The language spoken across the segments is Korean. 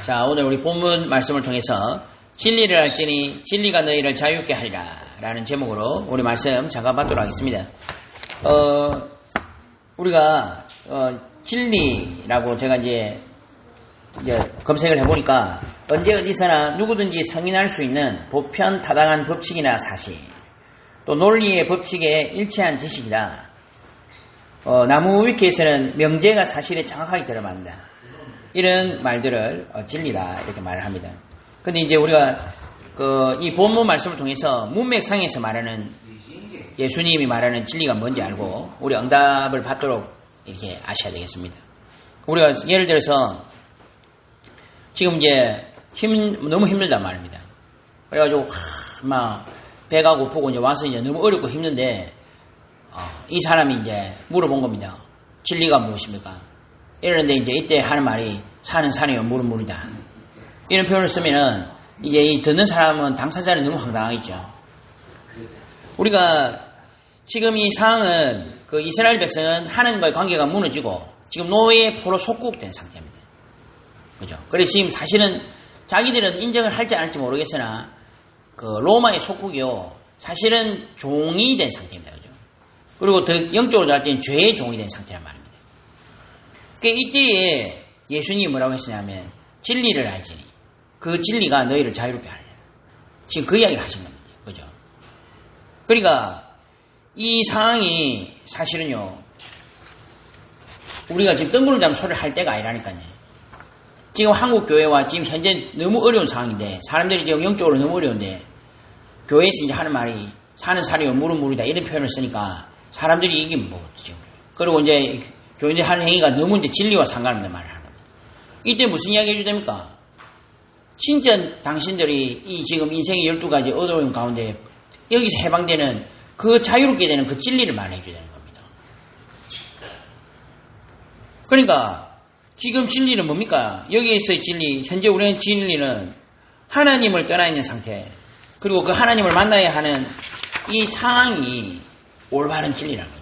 자, 오늘 우리 본문 말씀을 통해서 진리를 알지니 진리가 너희를 자유롭게 하리라 라는 제목으로 우리 말씀 잠깐 받도록 하겠습니다. 우리가 진리라고 제가 이제 검색을 해보니까 언제 어디서나 누구든지 승인할 수 있는 보편 타당한 법칙이나 사실, 또 논리의 법칙에 일치한 지식이다. 나무 위키에서는 명제가 사실에 정확하게 들어맞는다. 이런 말들을 진리다 이렇게 말을 합니다. 근데 이제 우리가 이 본문 말씀을 통해서 문맥상에서 말하는 예수님이 말하는 진리가 뭔지 알고 우리 응답을 받도록 이렇게 아셔야 되겠습니다. 우리가 예를 들어서 지금 이제 너무 힘들단 말입니다. 그래가지고 막 배가 고프고 이제 와서 이제 너무 어렵고 힘든데 이 사람이 이제 물어본 겁니다. 진리가 무엇입니까? 이러는데 이제 이때 하는 말이 사는 산이요 물은 물이다. 이런 표현을 쓰면은 이제 이 듣는 사람은 당사자는 너무 황당하겠죠. 우리가 지금 이 상황은 그 이스라엘 백성은 하나님과의 관계가 무너지고 지금 노예의 포로 속국된 상태입니다. 그죠? 그래서 지금 사실은 자기들은 인정을 할지 안 할지 모르겠으나 그 로마의 속국이요 사실은 종이 된 상태입니다. 그죠? 그리고 더 영적으로 할 때는 죄의 종이 된 상태란 말입니다. 이때에 예수님이 뭐라고 했으냐면 진리를 알지니 그 진리가 너희를 자유롭게 하리라. 지금 그 이야기를 하신 겁니다. 그죠? 그러니까 이 상황이 사실은요 우리가 지금 뜬구름 잡는 소리를 할 때가 아니라니까요. 지금 한국 교회와 지금 현재 너무 어려운 상황인데 사람들이 지금 영적으로 너무 어려운데 교회에서 이제 하는 말이 사는 살이요 물은 물이다 이런 표현을 쓰니까 사람들이 이게 뭐죠? 그리고 이제 교인들이 하는 행위가 너무 이제 진리와 상관없는 말을 하는 겁니다. 이때 무슨 이야기 해줘야 됩니까? 진짜 당신들이 이 지금 인생의 12가지 어려움 가운데 여기서 해방되는 그 자유롭게 되는 그 진리를 말해줘야 되는 겁니다. 그러니까 지금 진리는 뭡니까? 여기에서의 진리, 현재 우리는 진리는 하나님을 떠나 있는 상태, 그리고 그 하나님을 만나야 하는 이 상황이 올바른 진리라는 거죠.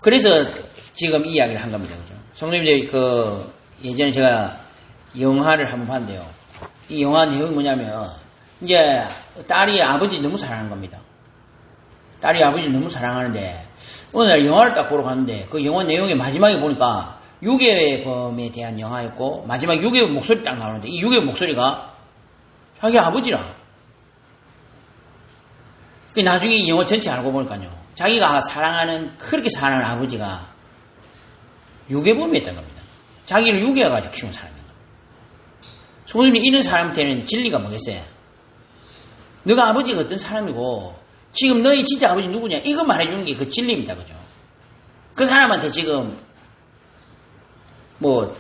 그래서 지금 이 이야기를 한 겁니다. 그죠? 성도님들, 예전에 제가 영화를 한번 봤는데요. 이 영화 내용이 뭐냐면, 이제 딸이 아버지 너무 사랑하는 겁니다. 딸이 아버지를 너무 사랑하는데, 어느 날 영화를 딱 보러 갔는데, 그 영화 내용의 마지막에 보니까 유괴범에 대한 영화였고, 마지막 유괴범 목소리 딱 나오는데, 이 유괴범 목소리가 자기 아버지라. 나중에 이 영화 전체 알고 보니까요. 자기가 사랑하는, 그렇게 사랑하는 아버지가 유괴범이었던 겁니다. 자기를 유괴해가지고 키운 사람입니다. 성도님이 이런 사람한테는 진리가 뭐겠어요? 너가 아버지가 어떤 사람이고, 지금 너희 진짜 아버지 누구냐? 이거 말해주는 게 그 진리입니다. 그죠? 그 사람한테 지금,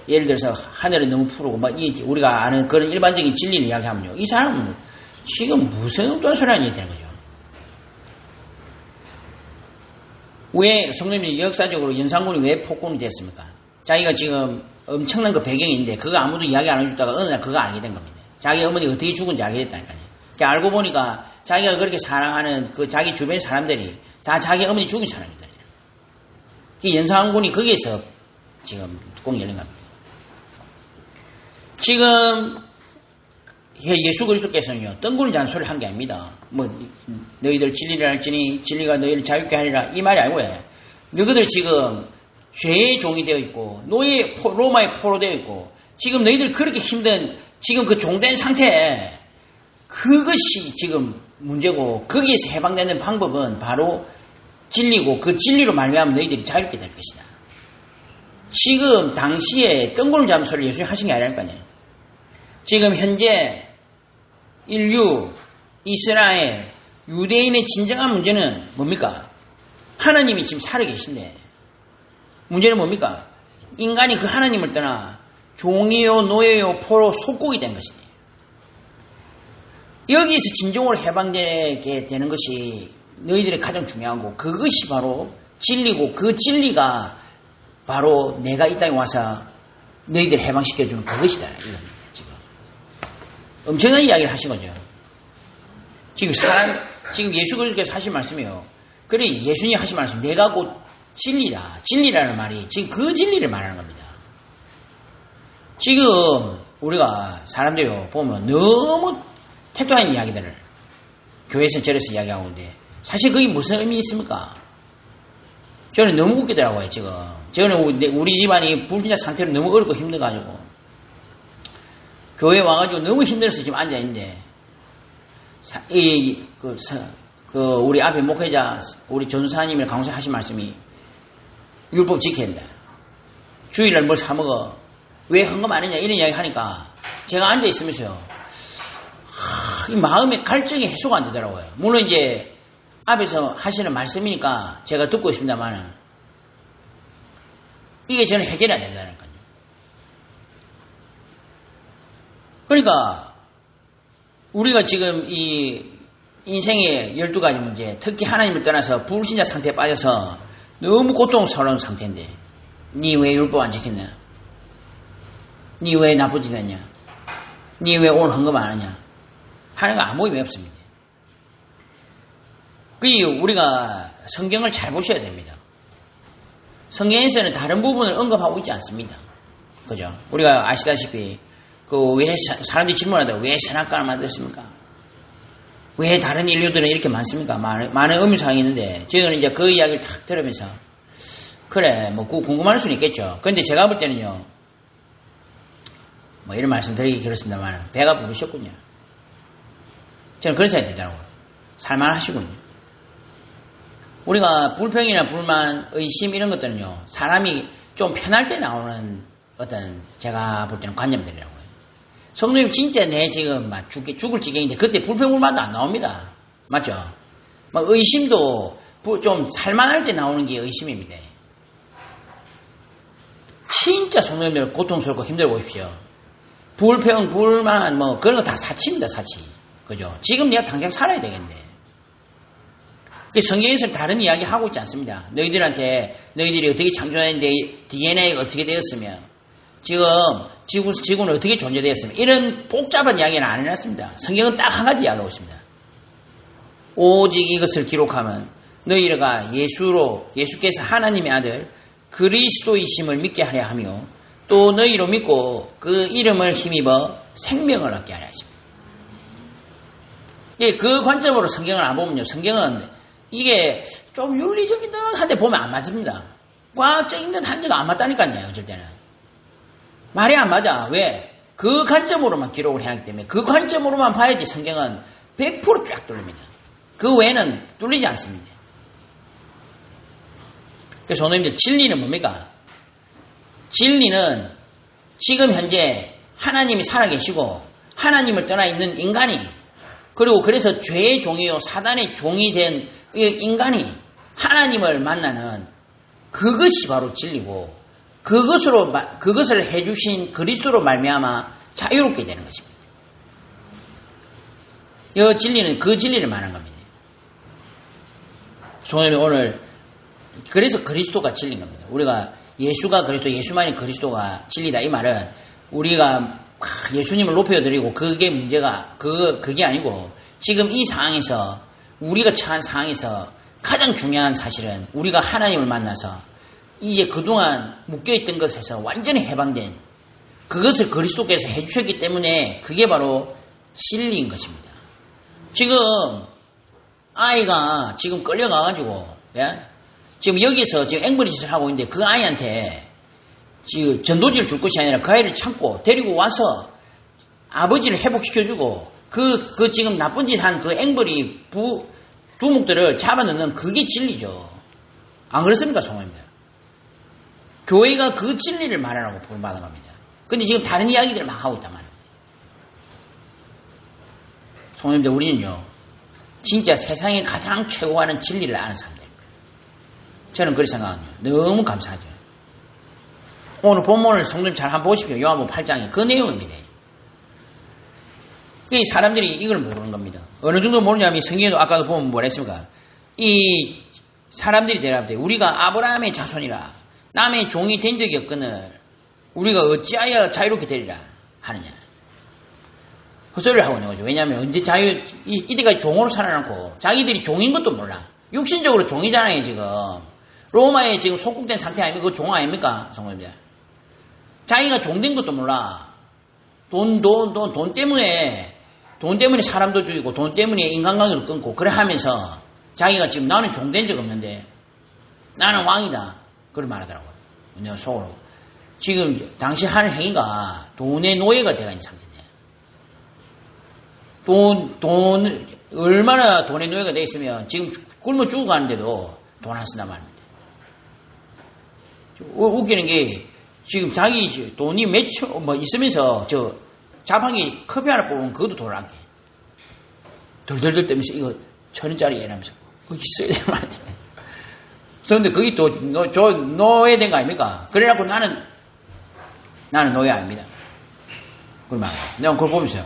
예를 들어서 하늘은 너무 푸르고, 우리가 아는 그런 일반적인 진리를 이야기하면요. 이 사람은 지금 무슨 또 소리 하는 얘기되는 거죠? 왜 성도님이 역사적으로 연산군이 왜 폭군이 됐습니까? 자기가 지금 엄청난 그 배경인데 그거 아무도 이야기 안 해주다가 어느 날 그거 알게 된 겁니다. 자기 어머니가 어떻게 죽은지 알게 됐다니까요. 그러니까 알고 보니까 자기가 그렇게 사랑하는 그 자기 주변 사람들이 다 자기 어머니 죽인 사람이다. 이 연산군이 거기에서 지금 뚜껑이 열린 겁니다. 지금 예수 그리스도께서는요 뜬구름 잡는 소리를 한 게 아닙니다. 너희들 진리를 알지니 진리가 너희를 자유롭게 하리라 이 말이 아니고 너희들 지금 죄의 종이 되어 있고 로마의 포로 되어 있고 지금 너희들 그렇게 힘든 지금 그 종된 상태에 그것이 지금 문제고 거기에서 해방되는 방법은 바로 진리고 그 진리로 말미암아 너희들이 자유롭게 될 것이다. 지금 당시에 뜬구름 잡는 소리를 예수님이 하신 게 아니라니까요. 지금 현재 인류, 이스라엘, 유대인의 진정한 문제는 뭡니까? 하나님이 지금 살아계신데 문제는 뭡니까? 인간이 그 하나님을 떠나 종이요 노예요 포로 속국이 된 것이네. 여기서 진정으로 해방되게 되는 것이 너희들의 가장 중요하고 그것이 바로 진리고 그 진리가 바로 내가 이 땅에 와서 너희들 해방시켜주는 그것이다. 이겁니다. 지금 엄청난 이야기를 하신 거죠. 지금 예수 그리스도께서 하신 말씀이요. 그래 예수님이 하신 말씀 내가 곧 진리다. 진리라는 말이 지금 그 진리를 말하는 겁니다. 지금 우리가 사람들이 보면 너무 태도한 이야기들을 교회에서 저래서 이야기하고 있는데 사실 그게 무슨 의미 있습니까? 저는 너무 웃기더라고요. 지금 저는 우리 집안이 불신자 상태로 너무 어렵고 힘들어가지고 교회 와가지고 너무 힘들어서 지금 앉아있는데 우리 앞에 목회자 우리 전사님이 강사하신 말씀이 율법 지켜야 된다. 주일날 뭘 사먹어. 왜 헌금 안 했냐 이런 이야기 하니까 제가 앉아있으면서요. 이 마음의 갈증이 해소가 안 되더라고요. 물론 이제 앞에서 하시는 말씀이니까 제가 듣고 있습니다만 이게 저는 해결이 안 된다니까요. 그러니까 우리가 지금 이 인생의 12가지 문제, 특히 하나님을 떠나서 불신자 상태에 빠져서 너무 고통스러운 상태인데 니 왜 율법 안 지켰냐? 니 왜 나쁜 짓 했냐? 니 왜 오늘 헌금 안 하냐? 하는 거 아무 의미 없습니다. 우리가 성경을 잘 보셔야 됩니다. 성경에서는 다른 부분을 언급하고 있지 않습니다. 그죠? 우리가 아시다시피 왜 사람들이 질문하다 왜 선악과를 만들었습니까? 왜 다른 인류들은 이렇게 많습니까? 많은 의미사항이 있는데 저희는 이제 그 이야기를 탁 들으면서 그래 뭐 궁금할 수는 있겠죠. 그런데 제가 볼 때는요 뭐 이런 말씀 드리기 그렇습니다만 배가 부르셨군요. 저는 그런 생각이 들더라고요. 살만하시군요. 우리가 불평이나 불만, 의심 이런 것들은요 사람이 좀 편할 때 나오는 어떤 제가 볼 때는 관념들이라고요. 성도님 진짜 내 지금 막 죽을 지경인데 그때 불평불만도 안 나옵니다. 맞죠? 막 의심도 좀 살만할 때 나오는 게 의심입니다. 진짜 성도님들 고통스럽고 힘들고 오십시오. 불평, 불만 뭐 그런 거 다 사치입니다. 사치. 그죠? 지금 내가 당장 살아야 되겠는데. 성경에서는 다른 이야기 하고 있지 않습니다. 너희들이 어떻게 창조했는데 DNA가 어떻게 되었으며 지금 지구는 어떻게 존재되었으며 이런 복잡한 이야기는 안 해놨습니다. 성경은 딱 한 가지 이야기하고 있습니다. 오직 이것을 기록하면 너희가 예수께서 하나님의 아들 그리스도이심을 믿게 하려 하며 또 너희로 믿고 그 이름을 힘입어 생명을 얻게 하려 하십니다. 예, 그 관점으로 성경을 안 보면요. 성경은 이게 좀 윤리적인 듯 한데 보면 안 맞습니다. 과학적인 듯 한데도 안 맞다니까요. 어쩔 때는. 말이 안 맞아. 왜? 그 관점으로만 기록을 해야 하기 때문에 그 관점으로만 봐야지 성경은 100% 쫙 뚫립니다. 그 외에는 뚫리지 않습니다. 그래서 오늘 진리는 뭡니까? 진리는 지금 현재 하나님이 살아계시고 하나님을 떠나 있는 인간이 그리고 그래서 죄의 종이요 사단의 종이 된 인간이 하나님을 만나는 그것이 바로 진리고 그것을 해주신 그리스도로 말미암아 자유롭게 되는 것입니다. 이 진리는 그 진리를 말하는 겁니다. 소님이 오늘 그래서 그리스도가 진리인 겁니다. 우리가 예수가 그리스도, 예수만이 그리스도가 진리다 이 말은 우리가 예수님을 높여드리고 그게 문제가 그게 아니고 지금 이 상황에서 우리가 처한 상황에서 가장 중요한 사실은 우리가 하나님을 만나서 이제 그동안 묶여있던 것에서 완전히 해방된 그것을 그리스도께서 해주셨기 때문에 그게 바로 진리인 것입니다. 지금 아이가 지금 끌려가가지고 지금 여기서 지금 앵벌이 짓을 하고 있는데 그 아이한테 지금 전도지를 줄 것이 아니라 그 아이를 참고 데리고 와서 아버지를 회복시켜주고 그 지금 나쁜 짓 한 그 앵벌이 두목들을 잡아넣는 그게 진리죠. 안 그렇습니까, 성모님들? 교회가 그 진리를 말하라고 부름받은 겁니다. 근데 지금 다른 이야기들을 막 하고 있단 말입니다. 성모님들, 우리는요, 진짜 세상에 가장 최고하는 진리를 아는 사람들입니다. 저는 그렇게 생각합니다. 너무 감사하죠. 오늘 본문을 성도님 잘 한번 보십시오. 요한복음 8장에 그 내용입니다. 이 사람들이 이걸 모르는 겁니다. 어느 정도 모르냐면 성경에도 아까도 보면 뭐라 했습니까? 이 사람들이 대답해 우리가 아브라함의 자손이라 남의 종이 된 적이 없거늘 우리가 어찌하여 자유롭게 되리라 하느냐. 헛소리를 하고 있는 거죠. 왜냐하면 언제 이때까지 종으로 살아남고 자기들이 종인 것도 몰라. 육신적으로 종이잖아요 지금. 로마에 지금 속국된 상태 아닙니까? 그거 종 아닙니까? 성도님들. 자기가 종된 것도 몰라. 돈 때문에 사람도 죽이고 돈 때문에 인간관계를 끊고 그래 하면서 자기가 지금 나는 종된 적 없는데 나는 왕이다. 그걸 말하더라고요. 내가 속으로. 지금 당시 하는 행위가 돈의 노예가 되어 있는 상태인데 얼마나 돈의 노예가 되어 있으면 지금 굶어 죽어가는데도 돈 안 쓴단 말입니다. 웃기는 게 지금 자기 돈이 있으면서 저 자판기 커피 하나 뽑으면 그것도 돈을 안 게. 덜덜덜 떨면서 이거 1,000원짜리 이러면서 그거 있어야 되는 말이야. 그런데 그게 또 노예된 거 아닙니까? 그래갖고 나는 노예 아닙니다. 그러면 내가 그걸 보면서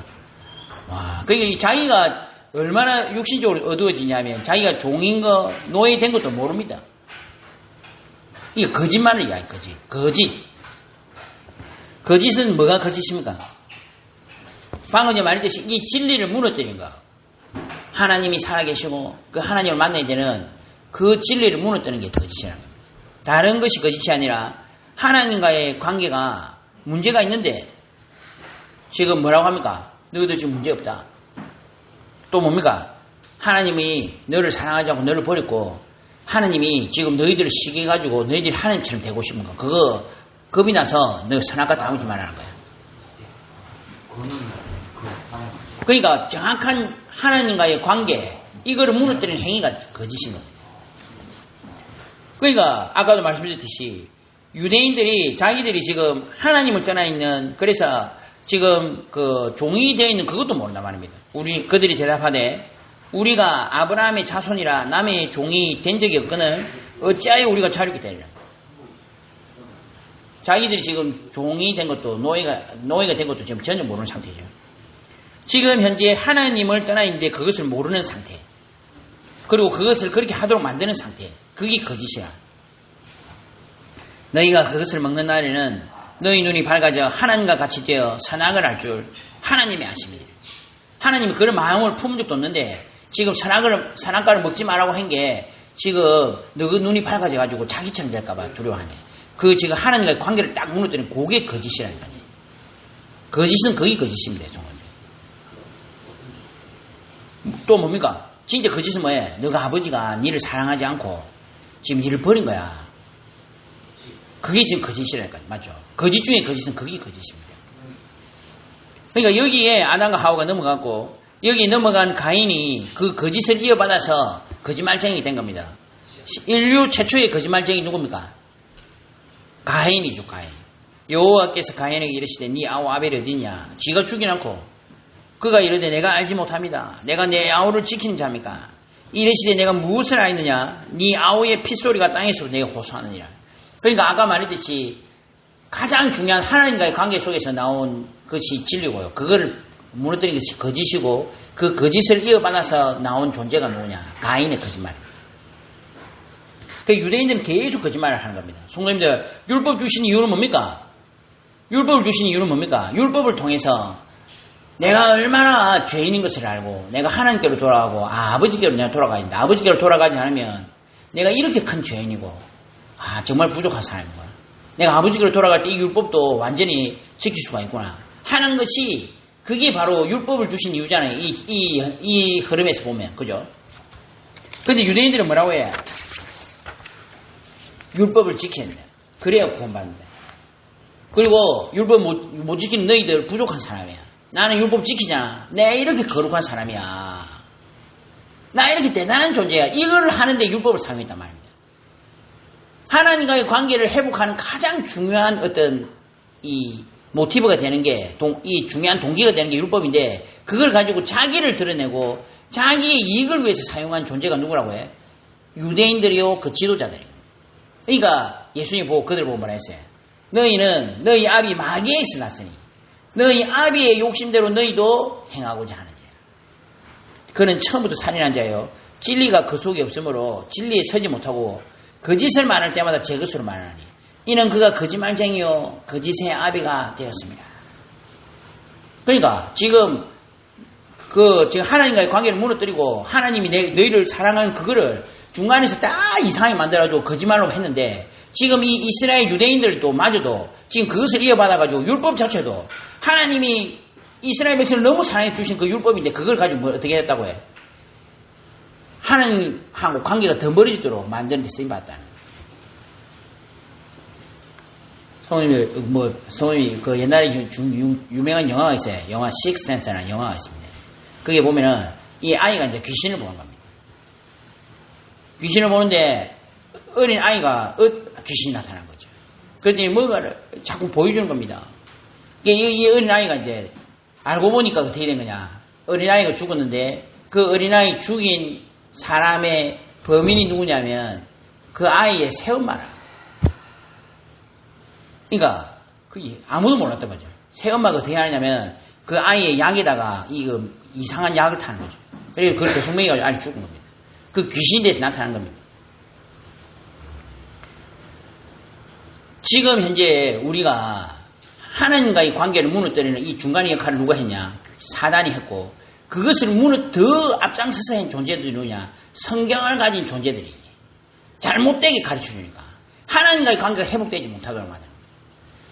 와, 그러니까 자기가 얼마나 육신적으로 어두워지냐면 자기가 종인 거 노예된 것도 모릅니다. 이게 거짓말을 이야기해. 거짓은 뭐가 거짓입니까? 방금 전에 말했듯이 이 진리를 무너뜨린 거. 하나님이 살아계시고 그 하나님을 만나야 되는 그 진리를 무너뜨리는 게 거짓이라는 겁니다. 다른 것이 거짓이 아니라 하나님과의 관계가 문제가 있는데 지금 뭐라고 합니까? 너희들 지금 문제 없다. 또 뭡니까? 하나님이 너를 사랑하지 않고 너를 버렸고 하나님이 지금 너희들을 시기해가지고 너희들이 하나님처럼 되고 싶은 거. 그거 겁이 나서 너 선악과 다무지 말라는 거야. 그러니까 정확한 하나님과의 관계 이거를 무너뜨리는 행위가 거짓인 거예요. 그러니까 아까도 말씀드렸듯이 유대인들이 자기들이 지금 하나님을 떠나 있는 그래서 지금 그 종이 되어 있는 그것도 모른단 말입니다. 그들이 대답하되 우리가 아브라함의 자손이라 남의 종이 된 적이 없거늘 어찌하여 우리가 자유롭게 되리라. 자기들이 지금 종이 된 것도 노예가 된 것도 지금 전혀 모르는 상태죠. 지금 현재 하나님을 떠나 있는데 그것을 모르는 상태. 그리고 그것을 그렇게 하도록 만드는 상태. 그게 거짓이야. 너희가 그것을 먹는 날에는 너희 눈이 밝아져 하나님과 같이 되어 선악을 알 줄 하나님이 아십니다. 하나님이 그런 마음을 품은 적도 없는데 지금 선악과를 먹지 말라고 한 게 지금 너희 눈이 밝아져 가지고 자기처럼 될까봐 두려워하네. 그 지금 하나님과의 관계를 딱 무너뜨리는 그게 거짓이라니까요. 거짓은 그게 거짓입니다. 정말. 또 뭡니까? 진짜 거짓은 뭐예요? 너가 아버지가 니를 사랑하지 않고 지금 니를 버린 거야. 그게 지금 거짓이라니까요. 맞죠? 거짓 중에 거짓은 그게 거짓입니다. 그러니까 여기에 아담과 하와가 넘어갔고 여기 넘어간 가인이 그 거짓을 이어받아서 거짓말쟁이 된 겁니다. 인류 최초의 거짓말쟁이 누굽니까? 가인이죠. 가인. 여호와께서 가인에게 이르시되 네 아우 아벨이 어디냐? 지가 죽이지 않고 그가 이르되 내가 알지 못합니다. 내가 내 아우를 지키는 자입니까? 이르시되 내가 무엇을 알느냐? 네 아우의 핏소리가 땅에서 내가 호소하느니라. 그러니까 아까 말했듯이 가장 중요한 하나님과의 관계 속에서 나온 것이 진리고요. 그거를 무너뜨린 것이 거짓이고 그 거짓을 이어받아서 나온 존재가 누구냐? 가인의 거짓말. 그 유대인들은 계속 거짓말을 하는 겁니다. 성도님들, 율법 주신 이유는 뭡니까? 율법을 주신 이유는 뭡니까? 율법을 통해서 내가 얼마나 죄인인 것을 알고 내가 하나님께로 돌아가고 아버지께로 내가 돌아가야 된다. 아버지께로 돌아가지 않으면 내가 이렇게 큰 죄인이고 정말 부족한 사람이구나. 내가 아버지께로 돌아갈 때 이 율법도 완전히 지킬 수가 있구나 하는 것이 그게 바로 율법을 주신 이유잖아요. 이 흐름에서 보면. 그죠? 근데 유대인들은 뭐라고 해요? 율법을 지켜야 된다. 그래야 구원받는다. 그리고 율법 못 지키는 너희들 부족한 사람이야. 나는 율법 지키잖아. 내가 이렇게 거룩한 사람이야. 나 이렇게 대단한 존재야. 이걸 하는데 율법을 사용했단 말입니다. 하나님과의 관계를 회복하는 가장 중요한 어떤 이 모티브가 되는 게 이 중요한 동기가 되는 게 율법인데 그걸 가지고 자기를 드러내고 자기의 이익을 위해서 사용한 존재가 누구라고 해? 유대인들이요. 그 지도자들이요. 그러니까 예수님 보고 그들 보고 뭐라 했어요? 너희는 너희 아비 마귀에서 났으니 너희 아비의 욕심대로 너희도 행하고자 하느니라. 그는 처음부터 살인한 자요. 진리가 그 속에 없으므로 진리에 서지 못하고 거짓을 말할 때마다 제 것으로 말하니 이는 그가 거짓말쟁이요 거짓의 아비가 되었습니다. 그러니까 지금 하나님과의 관계를 무너뜨리고 하나님이 너희를 사랑하는 그거를 중간에서 딱 이상하게 만들어가지고 거짓말로 했는데 지금 이 이스라엘 유대인들도 마저도 지금 그것을 이어받아가지고 율법 자체도 하나님이 이스라엘 백성을 너무 사랑해 주신 그 율법인데 그걸 가지고 뭐 어떻게 했다고 해? 하나님하고 관계가 더 멀어지도록 만드는 데 쓰임받았다는 거예요. 성우님이 그 옛날에 유명한 영화가 있어요. 영화 식스센스라는 영화가 있습니다. 거기에 보면은 이 아이가 이제 귀신을 보는 겁니다. 귀신을 보는데 어린 아이가 귀신이 나타난 거죠. 그랬더니 뭔가를 자꾸 보여주는 겁니다. 이 어린 아이가 이제 알고 보니까 어떻게 된 거냐. 어린 아이가 죽었는데 그 어린 아이 죽인 사람의 범인이 누구냐면 그 아이의 새엄마라. 그러니까 그게 아무도 몰랐던 거죠. 새엄마가 어떻게 하냐면 그 아이의 약에다가 이상한 약을 타는 거죠. 그리고 그걸 계속 먹여가지고 아이 죽은 겁니다. 그 귀신이 돼서 나타난 겁니다. 지금 현재 우리가 하나님과의 관계를 무너뜨리는 이 중간의 역할을 누가 했냐? 사단이 했고 그것을 더 앞장서서 한 존재들이 누구냐? 성경을 가진 존재들이 잘못되게 가르쳐주니까 하나님과의 관계가 회복되지 못하도록 만드는 거예요.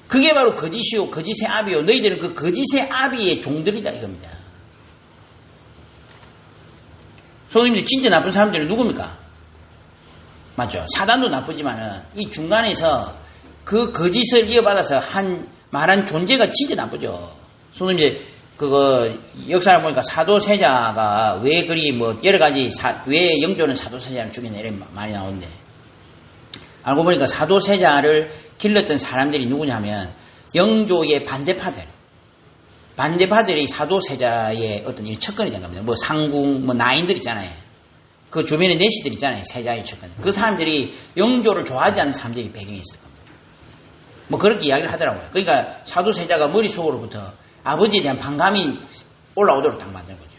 그게 바로 거짓이요 거짓의 아비요 너희들은 그 거짓의 아비의 종들이다 이겁니다. 손님들 진짜 나쁜 사람들은 누굽니까? 맞죠? 사단도 나쁘지만은 이 중간에서 그 거짓을 이어받아서 말한 존재가 진짜 나쁘죠. 손님들 그거 역사를 보니까 사도세자가 왜 그리 여러 가지 왜 영조는 사도세자를 죽였냐 이런 말이 나오는데 알고 보니까 사도세자를 길렀던 사람들이 누구냐면 영조의 반대파들이 사도세자의 어떤 일 척근이 된 겁니다. 상궁 나인들 있잖아요. 그 주변에 내시들 있잖아요. 세자의 척근. 그 사람들이 영조를 좋아하지 않는 사람들이 배경이 있을 겁니다. 그렇게 이야기를 하더라고요. 그러니까 사도세자가 머릿속으로부터 아버지에 대한 반감이 올라오도록 딱 만든 거죠.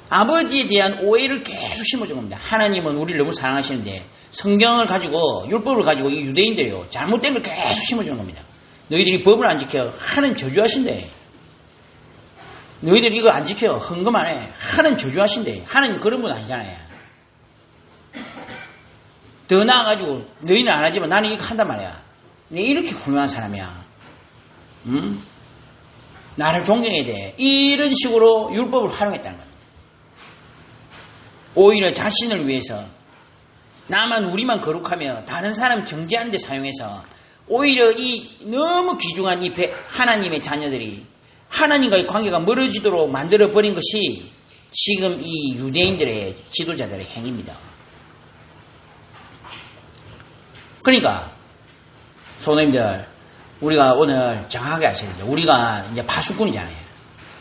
아버지에 대한 오해를 계속 심어준 겁니다. 하나님은 우리를 너무 사랑하시는데 성경을 가지고 율법을 가지고 이 유대인들이요 잘못된 걸 계속 심어주는 겁니다. 너희들이 법을 안 지켜 하나님 저주하신대. 너희들이 이거 안 지켜 헌금 안 해 하나님 저주하신대. 하나님 그런 분 아니잖아요. 더 나아가지고 너희는 안 하지만 나는 이거 한단 말이야. 내 이렇게 훌륭한 사람이야. 나를 존경해야 돼. 이런 식으로 율법을 활용했다는 겁니다. 오히려 자신을 위해서 우리만 거룩하며 다른 사람 정죄하는 데 사용해서 오히려 이 너무 귀중한 이 하나님의 자녀들이 하나님과의 관계가 멀어지도록 만들어버린 것이 지금 이 유대인들의 지도자들의 행위입니다. 그러니까 성도님들 우리가 오늘 정확하게 아셔야 됩니다. 우리가 이제 파수꾼이잖아요.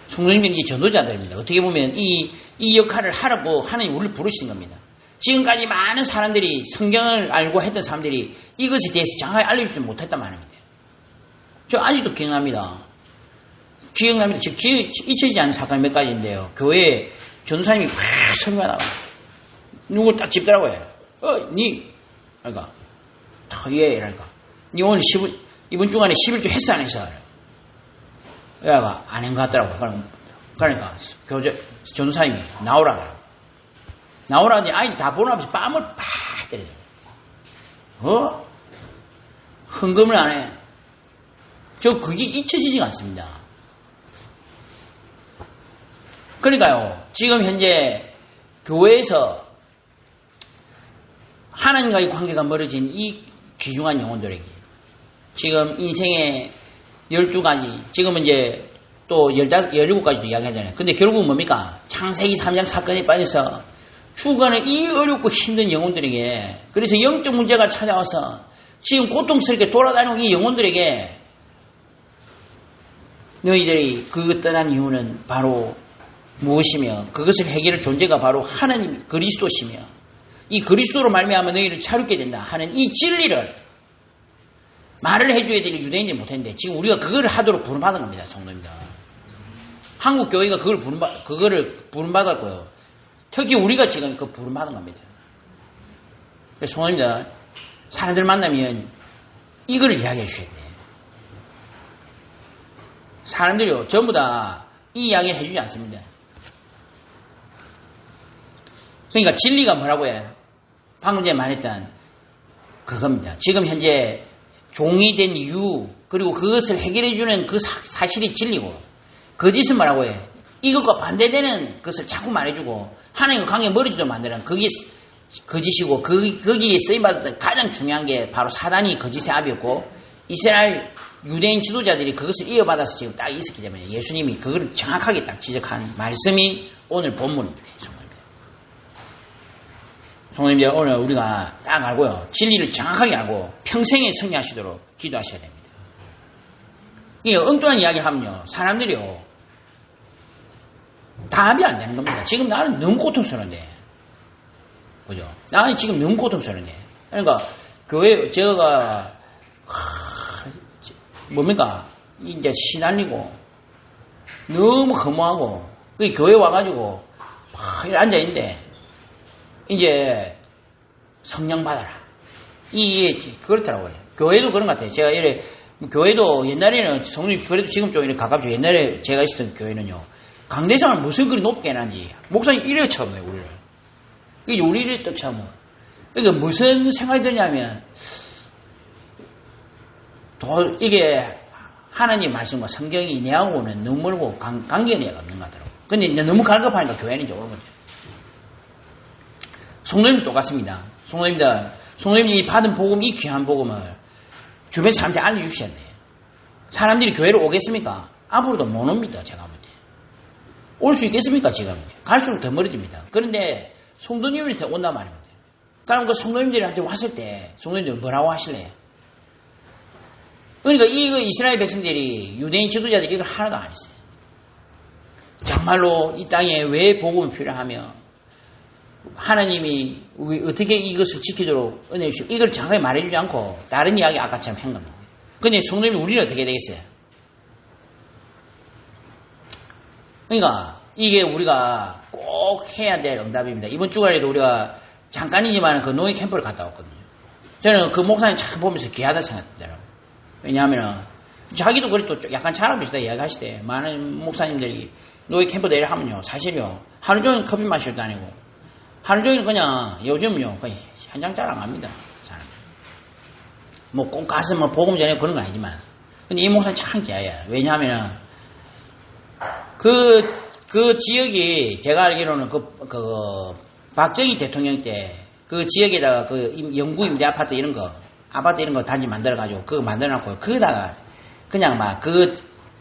성도님들이 이제 전도자들입니다. 어떻게 보면 이 역할을 하라고 하나님 우리를 부르신 겁니다. 지금까지 많은 사람들이 성경을 알고 했던 사람들이 이것에 대해서 정확하게 알려주지 못했단 말입니다. 저 아직도 기억납니다. 지금 잊혀지지 않은 사건이 몇 가지인데요. 교회에 전도사님이 확 설교하다가 누구 딱 집더라고요. 그러니까 이러니까 니 오늘 이번 주간에 11조 했어 안 했어? 얘가 안 한 것 같더라고요. 그러니까 전도사님이 나오라고. 나오라니 아이들 다 보는 앞에서 뺨을 팍 때려줘요. 헌금을 안 해. 그게 잊혀지지가 않습니다. 그러니까요, 지금 현재 교회에서 하나님과의 관계가 멀어진 이 귀중한 영혼들에게 지금 인생의 12가지, 지금은 이제 또 17가지도 이야기하잖아요. 근데 결국은 뭡니까? 창세기 3장 사건에 빠져서 죽어가는 이 어렵고 힘든 영혼들에게, 그래서 영적 문제가 찾아와서 지금 고통스럽게 돌아다니는 이 영혼들에게 너희들이 그것 떠난 이유는 바로 무엇이며 그것을 해결할 존재가 바로 하나님 그리스도시며 이 그리스도로 말미암아 너희를 차렵게 된다 하는 이 진리를 말을 해줘야 되는 유대인들이 못했는데 지금 우리가 그걸 하도록 부름받은 겁니다. 성도입니다. 한국 교회가 그거를 부름받았고요. 특히 우리가 지금 그 부름받은 겁니다. 그래서 성도입니다. 사람들 만나면 이걸 이야기해 주셔야 돼요. 사람들이요 전부 다 이 이야기를 해주지 않습니다. 그러니까 진리가 뭐라고 해요? 방금 전에 말했던 그겁니다. 지금 현재 종이 된 이유, 그리고 그것을 해결해주는 그 사실이 진리고, 거짓은 뭐라고 해? 이것과 반대되는 것을 자꾸 말해주고, 하나님과 관계 멀어지도 만드는 그게 거짓이고, 거기에 쓰임받았던 가장 중요한 게 바로 사단이 거짓의 압이었고, 이스라엘 유대인 지도자들이 그것을 이어받아서 지금 딱 있었기 때문에 예수님이 그걸 정확하게 딱 지적한 말씀이 오늘 본문입니다. 성도님들, 오늘 우리가 딱 알고요. 진리를 정확하게 알고 평생에 승리하시도록 기도하셔야 됩니다. 이게 엉뚱한 이야기 하면요. 사람들이요. 답이 안 되는 겁니다. 지금 나는 너무 고통스러운데. 그죠? 나는 지금 너무 고통스러운데. 그러니까, 교회, 제가, 뭡니까? 이제 시달리고, 너무 허무하고, 그 교회 와가지고, 막 앉아있는데, 이제, 성령 받아라. 그렇더라고요. 교회도 그런 것 같아요. 제가 이래, 교회도 옛날에는, 성령, 그래도 지금 좀 이렇게 가깝죠. 옛날에 제가 있었던 교회는요, 강대상을 무슨 그리 높게 해놨는지, 목사님 이래 처음 해요, 우리를. 이게 우리를 또 처음. 그러니까 무슨 생각이 드냐면, 이게 하나님 말씀과 성경이 내하고는 너무 멀고 관계가 없는 것 같더라고요. 근데 이제 너무 갈급하니까 교회는 이제 오는 거죠. 성도님도 똑같습니다. 성도님이 받은 복음, 이 귀한 복음을 주변 사람들한테 알려주셔야 돼요. 사람들이 교회를 오겠습니까? 앞으로도 못 옵니다, 제가 볼 때. 올 수 있겠습니까, 지금? 갈수록 더 멀어집니다. 그런데 성도님한테 온단 말입니다. 그럼 그 성도님들한테 왔을 때, 성도님들 뭐라고 하실래요? 그러니까 이거 이스라엘 백성들이, 유대인 지도자들이 이걸 하나도 안 했어요. 정말로 이 땅에 왜 복음이 필요하며, 하나님이 어떻게 이것을 지키도록 은혜 주시고, 이걸 정확하게 말해주지 않고, 다른 이야기 아까처럼 한 겁니다. 근데 성도님이 우리는 어떻게 되겠어요? 그러니까, 이게 우리가 꼭 해야 될 응답입니다. 이번 주간에도 우리가 잠깐이지만 그 노예 캠프를 갔다 왔거든요. 저는 그 목사님 참 보면서 귀하다 생각했더라고요. 왜냐하면, 자기도 그래도 약간 잘하면서 이야기하시대. 많은 목사님들이 노예 캠프 내려 하면요, 사실요, 하루 종일 커피 마시러 다니고, 하루 종일 그냥, 요즘요, 거의 현장 자랑 합니다. 사람. 뭐 꼭 가서 뭐 복음 전에 그런 건 아니지만. 근데 이 목사님 참 귀해요. 왜냐하면은, 그 지역이, 제가 알기로는 박정희 대통령 때, 그 지역에다가 영구 임대 아파트 이런 거 단지 만들어가지고, 그거 만들어놨고, 거기다가, 그냥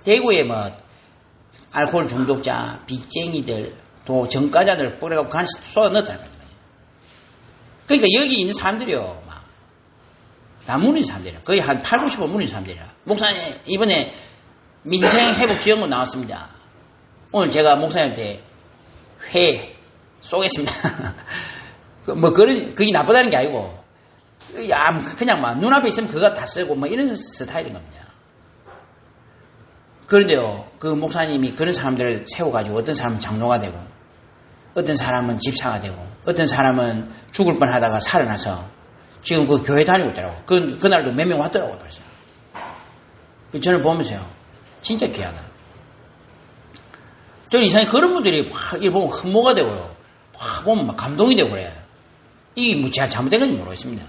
대구에 알코올 중독자, 빚쟁이들, 또 정가자들 뿌려갖고 간식 쏟아 넣었다는 거죠. 그러니까 여기 있는 사람들이요, 다 무너진 사람들이야. 거의 한 8, 90% 무너진 사람들이야. 목사님, 이번에 민생회복지원금 나왔습니다. 오늘 제가 목사님한테 회 쏘겠습니다. 그게 나쁘다는 게 아니고, 그냥 눈앞에 있으면 그거 다 쓰고, 이런 스타일인 겁니다. 그런데요, 그 목사님이 그런 사람들을 세워가지고 어떤 사람은 장로가 되고, 어떤 사람은 집사가 되고, 어떤 사람은 죽을 뻔 하다가 살아나서 지금 그 교회 다니고 있더라고. 그날도 몇 명 왔더라고요, 벌써. 저는 보면서요, 진짜 귀하다. 저는 이상하게 그런 분들이 이걸 보면 흠모가 되고요. 보면 감동이 되고 그래요. 이게 제가 잘못된 건지 모르겠습니다.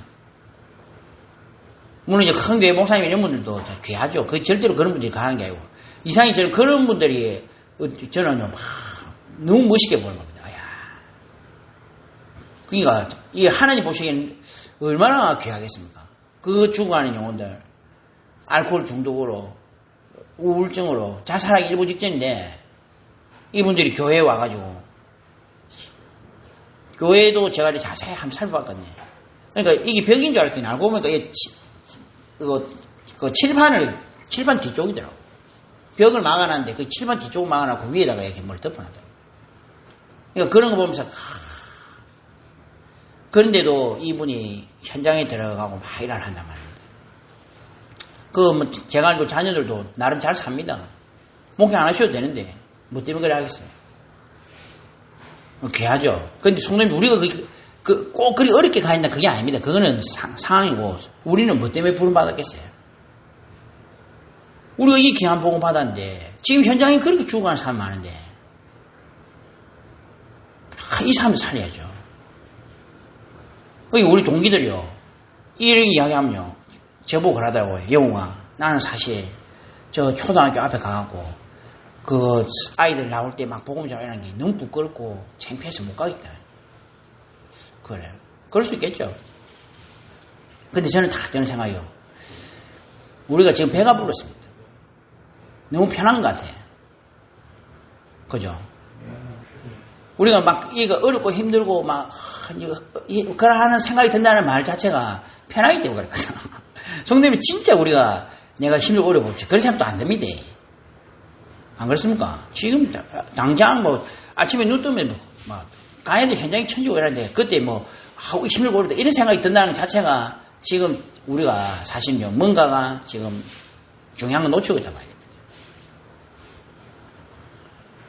물론 이제 큰 교회 목사님 이런 분들도 귀하죠. 절대로 그런 분들이 가는 게 아니고. 이상하게 저는 그런 분들이, 저는 너무 멋있게 보는 겁니다. 그러니까, 이게 하나님 보시기에는 얼마나 귀하겠습니까? 그 죽어가는 영혼들, 알코올 중독으로, 우울증으로, 자살하기 일부 직전인데, 이분들이 교회에 와가지고, 교회도 제가 자세히 한번 살펴봤거든요. 그러니까 이게 벽인 줄 알았더니 알고 보니까 칠판 뒤쪽이더라고. 벽을 막아놨는데 그 칠판 뒤쪽을 막아놓고 위에다가 이렇게 뭘 덮어놨더라고. 그러니까 그런 거 보면서, 그런데도 이분이 현장에 들어가고 막 일을 한단 말입니다. 제가 알고 자녀들도 나름 잘 삽니다. 목회 안 하셔도 되는데, 뭐 때문에 그래 하겠어요? 귀하죠. 근데 성도님, 우리가 꼭 그리 어렵게 가 있나 그게 아닙니다. 그거는 상황이고, 우리는 뭐 때문에 부름받았겠어요? 우리가 이 귀한 복음 받았는데, 지금 현장에 그렇게 죽어가는 사람 많은데, 이 사람 살려야죠. 우리 동기들이요, 이런 이야기 하면요, 저보고 그러더라고요. 영웅아, 나는 사실 저 초등학교 앞에 가갖고 그 아이들 나올 때 막 복음 전하는 게 너무 부끄럽고 창피해서 못 가겠다. 그래. 그럴 수 있겠죠. 근데 저는 다 드는 생각이요. 우리가 지금 배가 불렀습니다. 너무 편한 것 같아. 그죠? 우리가 막 이거 어렵고 힘들고 막 그런 하는 생각이 든다는 말 자체가 편하기 때문에 그렇거든. 성도님 진짜 우리가 내가 힘들고 어려웠지 그런 생각도 안 듭니다. 안 그렇습니까? 지금 당장 뭐 아침에 눈 뜨면 뭐 가야 돼 현장에 천지고 이러는데 그때 뭐 하고 힘들고 어렵다 이런 생각이 든다는 것 자체가 지금 우리가 사실요 뭔가가 지금 중요한 걸 놓치고 있단 말이에요.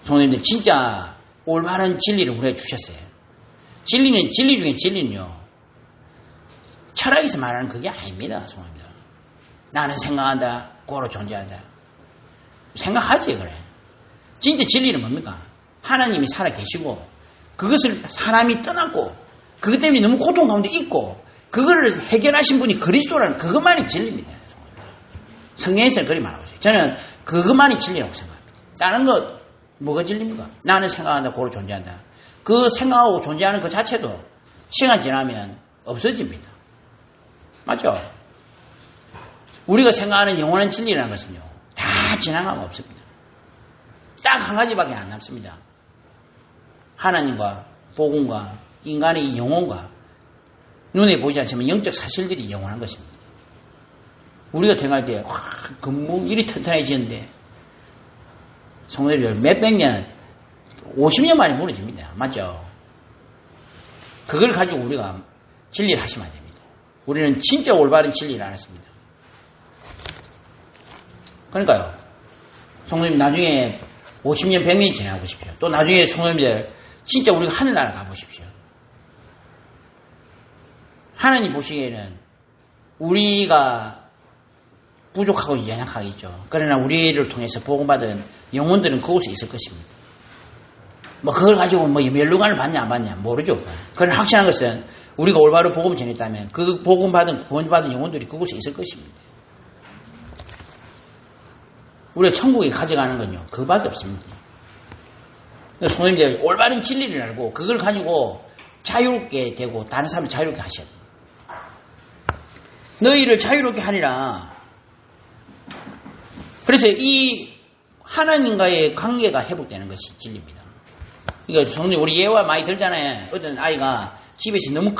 성도님들 진짜 올바른 진리를 우리에게 주셨어요. 진리 중에 진리는요 철학에서 말하는 그게 아닙니다. 성도님들. 나는 생각한다 고로 존재한다. 생각하지 그래. 진짜 진리는 뭡니까? 하나님이 살아계시고 그것을 사람이 떠났고 그것 때문에 너무 고통 가운데 있고 그거를 해결하신 분이 그리스도라는 그것만이 진리입니다. 성경에서는 그리 말하고 있어요. 저는 그것만이 진리라고 생각합니다. 다른 것 뭐가 진리입니까? 나는 생각한다 고로 존재한다. 그 생각하고 존재하는 그 자체도 시간 지나면 없어집니다. 맞죠? 우리가 생각하는 영원한 진리라는 것은요 다 지나가면 없습니다. 딱 한 가지밖에 안 남습니다. 하나님과 복음과 인간의 영혼과 눈에 보이지 않지만 영적 사실들이 영원한 것입니다. 우리가 생각할 때 건물 일이 튼튼해지는데 성도들 몇백 년 50년 만에 무너집니다. 맞죠? 그걸 가지고 우리가 진리를 하시면 안 됩니다. 우리는 진짜 올바른 진리를 알았습니다. 그러니까요. 성도님 나중에 50년 100년이 지나 보십시오. 또 나중에 성도님들 진짜 우리가 하늘나라 가보십시오. 하나님 보시기에는 우리가 부족하고 연약하겠죠. 그러나 우리를 통해서 복음받은 영혼들은 그곳에 있을 것입니다. 뭐 그걸 가지고 뭐 멸류관을 받냐 안 받냐 모르죠. 그러나 확실한 것은 우리가 올바로 복음을 전했다면 그 복음받은 구원받은 영혼들이 그곳에 있을 것입니다. 우리가 천국에 가져가는 건요 그밖에 없습니다. 성도님들 올바른 진리를 알고 그걸 가지고 자유롭게 되고 다른 사람을 자유롭게 하셔야 돼요. 너희를 자유롭게 하리라. 그래서 이 하나님과의 관계가 회복되는 것이 진리입니다. 그러니까 성도님 우리 예화 많이 들잖아요. 어떤 아이가 집에서 너무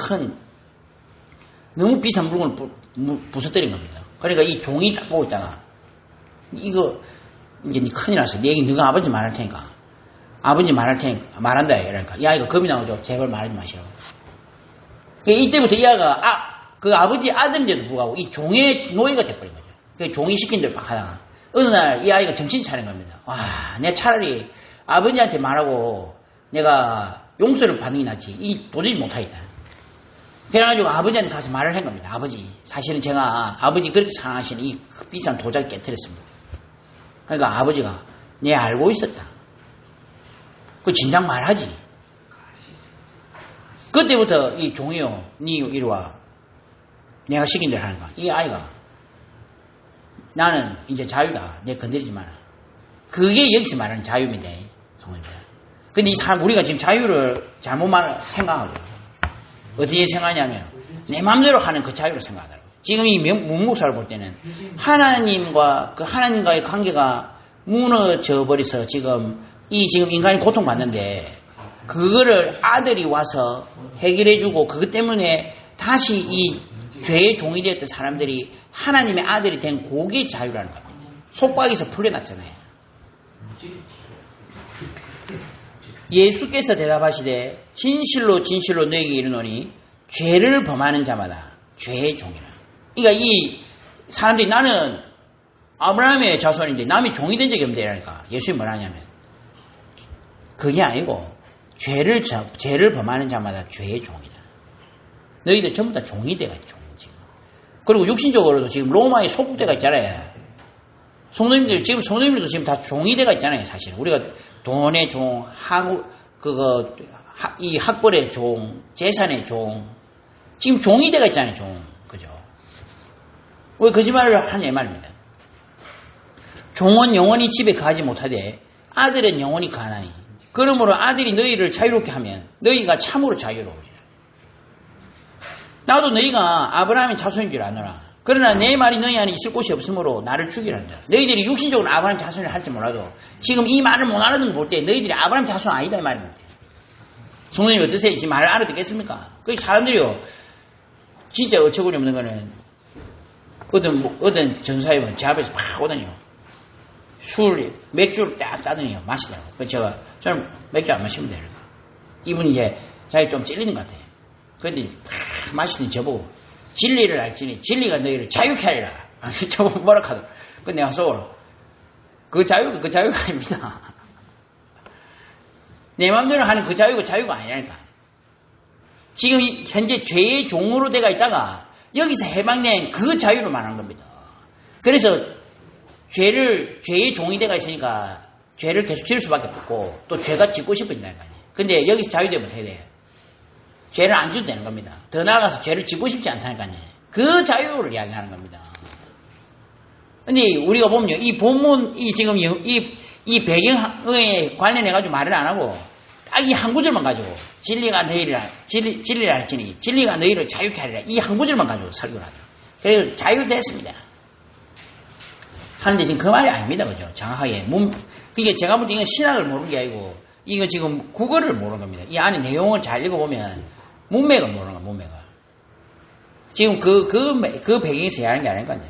비싼 물건을 부숴뜨린 겁니다. 그러니까 이 종이 딱 보고 있다가 이거 이제 니 큰일 났어. 네 얘기 너가 아버지 말할 테니까 아버지 말할 테니까 말한다. 이러니까 이 아이가 겁이 나오죠. 제발 말하지 마시라고. 이때부터 이 아이가 그 아버지 아들인데도 불구하고 이 종의 노예가 돼버린 거죠. 그 종이 시킨 대로 막 하다가 어느 날 이 아이가 정신 차린 겁니다. 와, 내가 차라리 아버지한테 말하고 내가 용서를 받는 게 낫지. 이 도저히 못하겠다. 그래가지고 아버지한테 가서 말을 한 겁니다. 아버지, 사실은 제가 아버지 그렇게 사랑하시는 이 비싼 도자기 깨뜨렸습니다. 그러니까 아버지가 내 알고 있었다. 그 진작 말하지. 그때부터 이 종이요, 니 이리 와. 내가 시킨 대로 하는 거야. 이 아이가 나는 이제 자유다. 내 건드리지 마라. 그게 여기서 말하는 자유입니다. 성도님들. 근데 이 사람 우리가 지금 자유를 잘못 생각하죠. 어떻게 생각하냐면 내 마음대로 하는 그 자유를 생각하더라고요. 지금 이 문목사를 볼 때는 하나님과의 관계가 무너져 버려서 지금 인간이 고통받는데 그거를 아들이 와서 해결해주고 그것 때문에 다시 이 죄의 종이 되었던 사람들이 하나님의 아들이 된 그게 자유라는 겁니다. 속박에서 풀려났잖아요. 예수께서 대답하시되 진실로 진실로 너에게 이르노니 죄를 범하는 자마다 죄의 종이라. 그러니까 이 사람들이 나는 아브라함의 자손인데 남이 종이 된 적이 없는데라니까 예수님이 뭐라 하냐면 그게 아니고 죄를 범하는 자마다 죄의 종이다. 너희들 전부 다 종이 돼가 있죠. 그리고 육신적으로도 지금 로마의 소국대가 있잖아요. 성도님들도 지금 다 종이 돼가 있잖아요. 사실 우리가 돈의 종, 이 학벌의 종, 재산의 종, 지금 종이 돼가 있잖아요. 종, 그죠? 왜 거짓말을 하냐 이 말입니다. 종은 영원히 집에 가지 못하되 아들은 영원히 가나니 그러므로 아들이 너희를 자유롭게 하면 너희가 참으로 자유로우리라. 나도 너희가 아브라함의 자손인 줄 아노라. 그러나 내 말이 너희 안에 있을 곳이 없으므로 나를 죽이라 한다. 너희들이 육신적으로 아브라함 자손을 할지 몰라도 지금 이 말을 못 알아듣는 걸 때 너희들이 아브라함 자손 아니다 이 말입니다. 성도님 어떠세요? 지금 말을 알아듣겠습니까? 그 사람들이요 진짜 어처구니 없는 거는 어떤 전사님은 제 앞에서 막 오더니요 맥주를 딱 따더니요 마시더라고요. 그래서 저는 맥주 안 마시면 돼요. 이분이 이제 자기 좀 찔리는 것 같아요. 그런데 딱 마시더니 저보고 진리를 알지니 진리가 너희를 자유케 하리라. 저보고 뭐라 하더라고요. 근데 내가 속으로 그 자유가 아닙니다. 내 마음대로 하는 그 자유가 아니라니까. 지금 현재 죄의 종으로 내가 있다가 여기서 해방된 그 자유를 말하는 겁니다. 그래서 죄의 종이 돼가 있으니까 죄를 계속 지을 수밖에 없고 또 죄가 짓고 싶어진다는 거 아니에요. 근데 여기서 자유되면 어떻게 돼요? 죄를 안 지도 되는 겁니다. 더 나아가서 죄를 짓고 싶지 않다는 거 아니에요. 그 자유를 이야기하는 겁니다. 근데 우리가 보면요, 이 본문, 이 배경에 관련해가지고 말을 안 하고 딱 이 한 구절만 가지고 진리가 진리를 할지니 진리가 너희를 자유케 하리라. 이 한 구절만 가지고 설교를 하죠. 그래서 자유됐습니다. 하는데 지금 그 말이 아닙니다. 그죠? 정확하게. 그게 제가 볼 때 이건 신학을 모르는 게 아니고 이거 지금 국어를 모르는 겁니다. 이 안에 내용을 잘 읽어보면 문맥을 모르는 거예요. 문맥을. 지금 그 배경에서 이야기하는 게 아닐까요?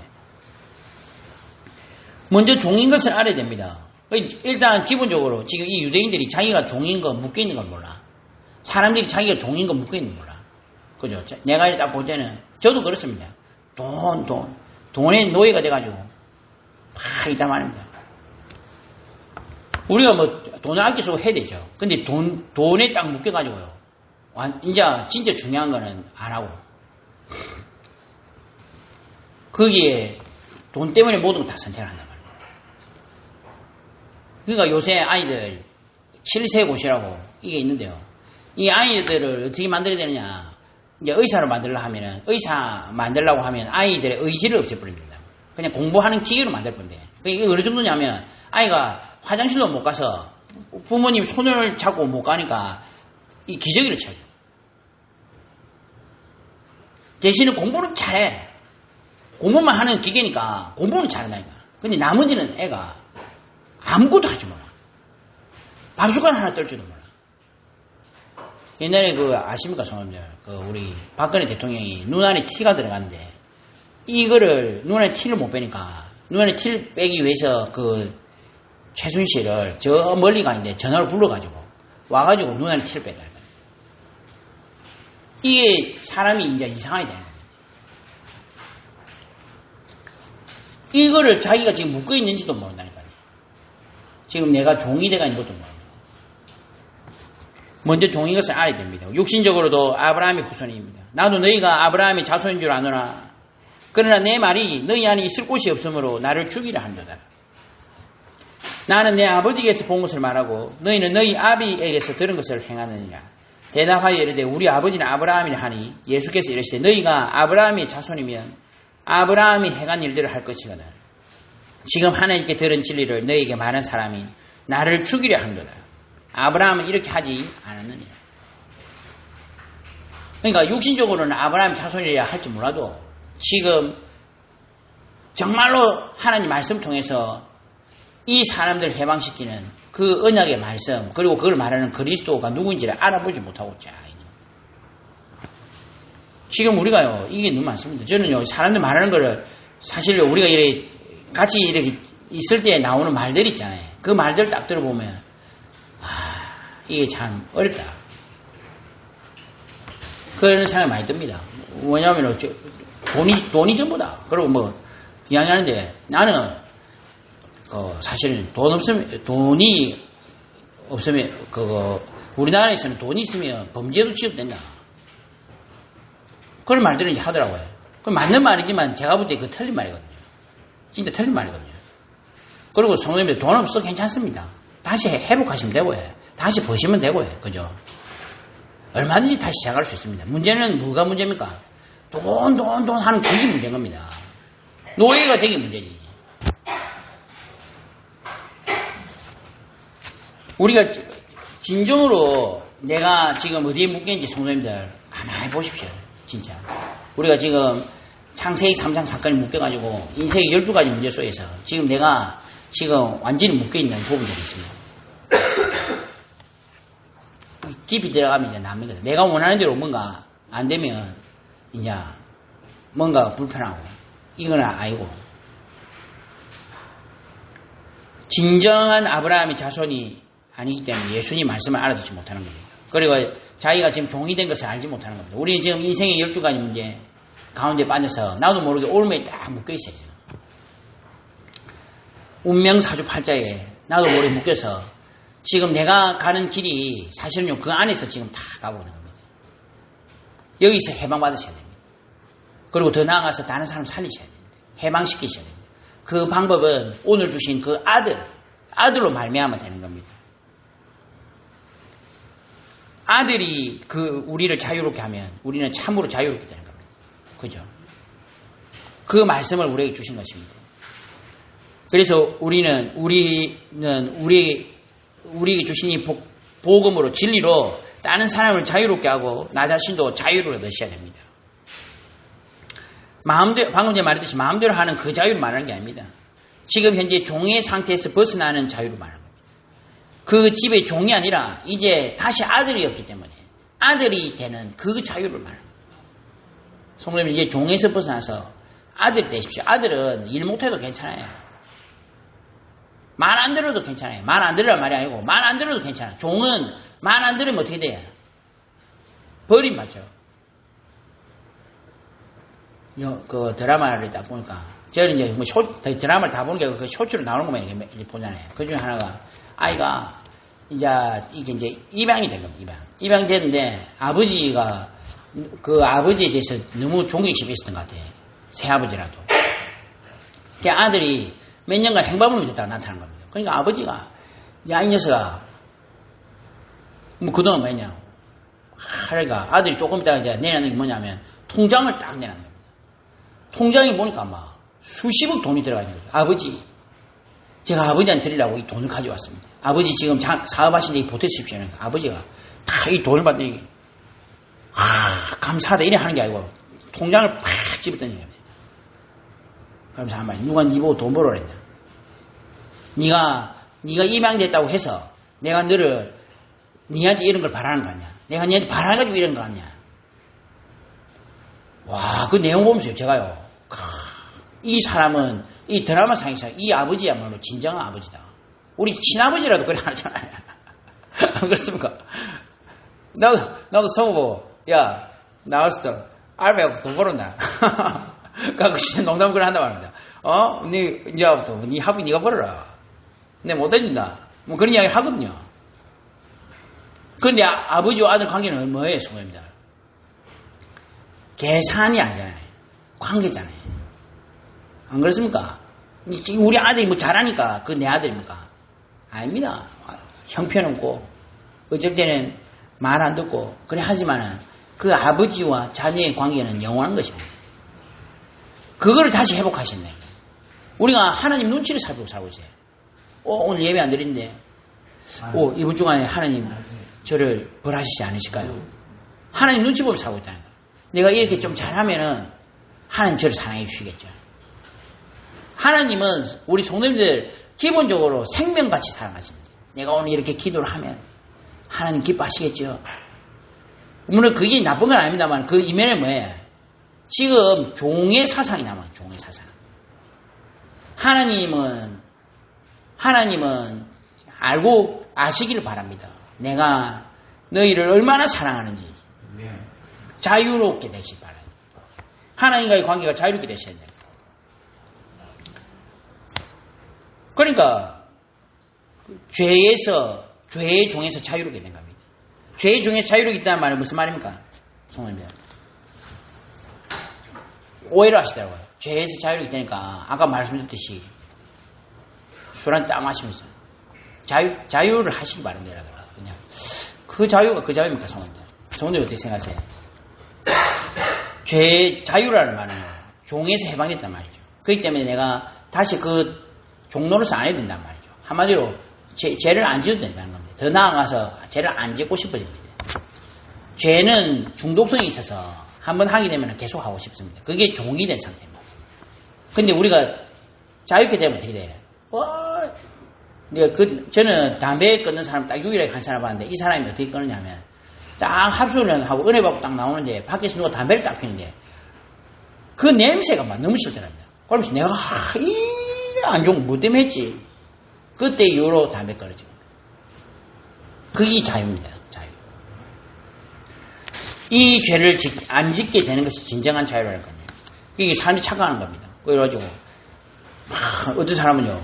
먼저 종인 것을 알아야 됩니다. 일단 기본적으로 지금 이 유대인들이 자기가 종인 거 묶여있는 걸 몰라. 사람들이 자기가 종인 거 묶여있는 걸 몰라. 그죠? 내가 딱 볼 때는 저도 그렇습니다. 돈의 노예가 돼가지고 막 있단 말입니다. 우리가 뭐 돈을 아껴 쓰고 해야 되죠. 근데 돈에 딱 묶여가지고요. 이제 진짜 중요한 거는 안 하고 거기에 돈 때문에 모든 걸 다 선택을 한단 말이에요. 그러니까 요새 아이들 7세고시라고 이게 있는데요. 이 아이들을 어떻게 만들어야 되느냐. 이제 의사로 만들려고 하면은 의사 만들려고 하면 아이들의 의지를 없애버립니다. 그냥 공부하는 기계로 만들 건데. 이게 어느 정도냐면 아이가 화장실도 못 가서 부모님 손을 잡고 못 가니까 이 기저귀를 차죠. 대신에 공부는 잘해. 공부만 하는 기계니까 공부는 잘한다니까. 근데 나머지는 애가 아무것도 하지 몰라. 밥숟가락 하나 떨 줄도 몰라. 옛날에 아십니까, 성함들? 우리 박근혜 대통령이 눈 안에 티가 들어갔는데 이거를 눈 안에 티를 못 빼니까 눈 안에 티를 빼기 위해서 최순실을 저 멀리 가 있는데 전화를 불러가지고 와가지고 눈 안에 티를 뺐다. 이게 사람이 이제 이상하게 되는 거예요. 이거를 자기가 지금 묶여 있는지도 모른다니까요. 지금 내가 종이 돼가 있는 것도 모릅니다. 먼저 종인 것을 알아야 됩니다. 육신적으로도 아브라함의 후손입니다. 나도 너희가 아브라함의 자손인 줄 아노라. 그러나 내 말이 너희 안에 있을 곳이 없으므로 나를 죽이라 한도다. 나는 내 아버지에게서 본 것을 말하고 너희는 너희 아비에게서 들은 것을 행하느니라. 대답하여 이르되 우리 아버지는 아브라함이라 하니 예수께서 이르시되 너희가 아브라함의 자손이면 아브라함이 행한 일들을 할 것이거든. 지금 하나님께 들은 진리를 너희에게 말한 사람이 나를 죽이려 한도다. 아브라함은 이렇게 하지 않았느니라. 그러니까 육신적으로는 아브라함 자손이라 할지 몰라도 지금 정말로 하나님 말씀 통해서 이 사람들을 해방시키는 그 언약의 말씀 그리고 그걸 말하는 그리스도가 누구인지를 알아보지 못하고 있자. 지금 우리가요 이게 너무 많습니다. 저는요 사람들 말하는 거를 사실 우리가 이렇게 같이 이렇게 있을 때 나오는 말들 있잖아요. 그 말들 딱 들어보면 이게 참 어렵다. 그런 생각이 많이 듭니다. 왜냐하면 돈이 전부다. 그리고 뭐 이야기하는데 나는 사실은 돈이 없으면 우리나라에서는 돈이 있으면 범죄도 취업된다. 그런 말들은 하더라고요. 그 맞는 말이지만 제가 볼 때 그 틀린 말이거든요. 진짜 틀린 말이거든요. 그리고 성도님들 돈 없어 괜찮습니다. 다시 회복하시면 되고요. 다시 버시면 되고요. 그죠? 얼마든지 다시 시작할 수 있습니다. 문제는 뭐가 문제입니까? 돈 하는 그게 문제인 겁니다. 노예가 되기 문제지. 우리가 진정으로 내가 지금 어디에 묶여있는지 성도님들 가만히 보십시오. 진짜. 우리가 지금 창세기 3장 사건에 묶여가지고 인생의 12가지 문제 속에서 지금 내가 지금 완전히 묶여있는 부분들이 있습니다. 깊이 들어가면 이제 남거든. 내가 원하는 대로 뭔가 안 되면 이제 뭔가 불편하고 이건 아니고 진정한 아브라함의 자손이 아니기 때문에 예수님 말씀을 알아듣지 못하는 겁니다. 그리고 자기가 지금 종이 된 것을 알지 못하는 겁니다. 우리는 지금 인생의 12가지 문제 가운데 빠져서 나도 모르게 올무에 딱 묶여있어요. 운명사주팔자에 나도 모르게 묶여서 지금 내가 가는 길이 사실은요 그 안에서 지금 다 가고 있는 겁니다. 여기서 해방받으셔야 됩니다. 그리고 더 나아가서 다른 사람 살리셔야 됩니다. 해방시키셔야 됩니다. 그 방법은 오늘 주신 그 아들로 말미암아 되는 겁니다. 아들이 그 우리를 자유롭게 하면 우리는 참으로 자유롭게 되는 겁니다. 그죠? 그 말씀을 우리에게 주신 것입니다. 그래서 우리에게 주신 이 복음으로 진리로 다른 사람을 자유롭게 하고 나 자신도 자유를 얻으셔야 됩니다. 마음대로, 방금 전에 말했듯이 마음대로 하는 그 자유를 말하는 게 아닙니다. 지금 현재 종의 상태에서 벗어나는 자유를 말하는 겁니다. 그 집의 종이 아니라 이제 다시 아들이었기 때문에 아들이 되는 그 자유를 말합니다. 성도님 이제 종에서 벗어나서 아들이 되십시오. 아들은 일 못해도 괜찮아요. 말 안 들어도 괜찮아요. 말 안 들으란 말이 아니고 말 안 들어도 괜찮아요. 종은 말 안 들으면 어떻게 돼요? 버림받죠. 그 드라마를 딱 보니까 저는 이제 뭐 드라마를 다 보는 게 그 쇼츠로 나오는 것만 이렇게 보잖아요. 그 중에 하나가 아이가 이게 이제 입양이 된 겁니다. 입양이 됐는데 아버지가 그 아버지에 대해서 너무 존경심이 있었던 것 같아요. 새아버지라도. 그 아들이 몇 년간 행방불 밑에다가 나타난 겁니다. 그러니까 아버지가 야 이 녀석아 뭐 그동안 뭐했냐 그러니까 아들이 조금 있다가 이제 내놓는 게 뭐냐면 통장을 딱 내놓는 겁니다. 통장에 보니까 막 수십억 돈이 들어가 있는 거죠. 아버지 제가 아버지한테 드리려고 이 돈을 가져왔습니다. 아버지 지금 사업하시는데 보태주십시오. 그러니까 아버지가 다 이 돈을 받더니 감사하다 이래 하는 게 아니고 통장을 팍 집었더니 그러면서 한 말 누가 니 보고 돈 벌어라 했냐. 네가 입양됐다고 해서 내가 너를 니한테 이런 걸 바라는 거 아니야. 내가 니한테 바라가지고 이런 거 아니야. 와, 그 내용 보면서요 제가요 이 사람은 이 드라마상에서 이 아버지야말로 진정한 아버지다. 우리 친아버지라도 그래 하잖아요. 안 그렇습니까? 나도 성우고 야 나왔을 때 알바하고 돈 벌었나. 그러니까 농담 그래 한단 말입니다. 이제부터 네 학비 네가 벌어라. 내 못 해준다. 뭐 그런 이야기를 하거든요. 그런데 아버지와 아들 관계는 뭐예요, 성우입니다. 계산이 아니잖아요. 관계잖아요. 안 그렇습니까? 우리 아들이 뭐 잘하니까 그 내 아들입니까? 아닙니다. 형편없고 어쩔 때는 말 안 듣고 그래 하지만은 그 아버지와 자녀의 관계는 영원한 것입니다. 그거를 다시 회복하셨네. 우리가 하나님 눈치를 살고 있어요. 오늘 예배 안 드리는데 이번 주간에 하나님 저를 벌하시지 않으실까요? 하나님 눈치 보면 살고 있다는 거예요. 내가 이렇게 좀 잘하면은 하나님 저를 사랑해 주시겠죠. 하나님은 우리 성도님들 기본적으로 생명같이 사랑하십니다. 내가 오늘 이렇게 기도를 하면 하나님 기뻐하시겠죠. 물론 그게 나쁜 건 아닙니다만 그 이면에 뭐예요? 지금 종의 사상이 남아요. 종의 사상. 하나님은 알고 아시기를 바랍니다. 내가 너희를 얼마나 사랑하는지 자유롭게 되시기 바랍니다. 하나님과의 관계가 자유롭게 되셔야 돼요. 그러니까 죄의 종에서 자유롭게 된 겁니다. 죄의 종에서 자유롭게 있다는 말은 무슨 말입니까? 성도님 오해를 하시더라고요. 죄에서 자유롭게 되니까 아까 말씀드렸듯이 술 한 딱 마시면서 자유를 하시기 바랍니다. 그냥 그 자유가 그 자유입니까, 성도님? 성도님 어떻게 생각하세요? 죄의 자유라는 말은 종에서 해방됐단 말이죠. 그렇기 때문에 내가 다시 그 종로로서 안 해도 된단 말이죠. 한마디로 죄를 안 지어도 된다는 겁니다. 더 나아가서 죄를 안 짓고 싶어집니다. 죄는 중독성이 있어서 한번 하게 되면 계속 하고 싶습니다. 그게 종이 된 상태입니다. 근데 우리가 자유롭게 되면 어떻게 돼요? 저는 담배 끊는 사람 딱 유일하게 한 사람 봤는데 이 사람이 어떻게 끊느냐면 딱 합수를 하고 은혜 받고 딱 나오는데 밖에서 누가 담배를 딱 피는데 그 냄새가 막 너무 싫더랍니다. 그러면서 내가 이래 안 좋은 거 뭐 때문에 했지? 그때 이후로 담배 끊어지고 그게 자유입니다. 자유. 이 죄를 안 짓게 되는 것이 진정한 자유라는 거예요. 이게 사람이 착각하는 겁니다. 그래가지고 어떤 사람은요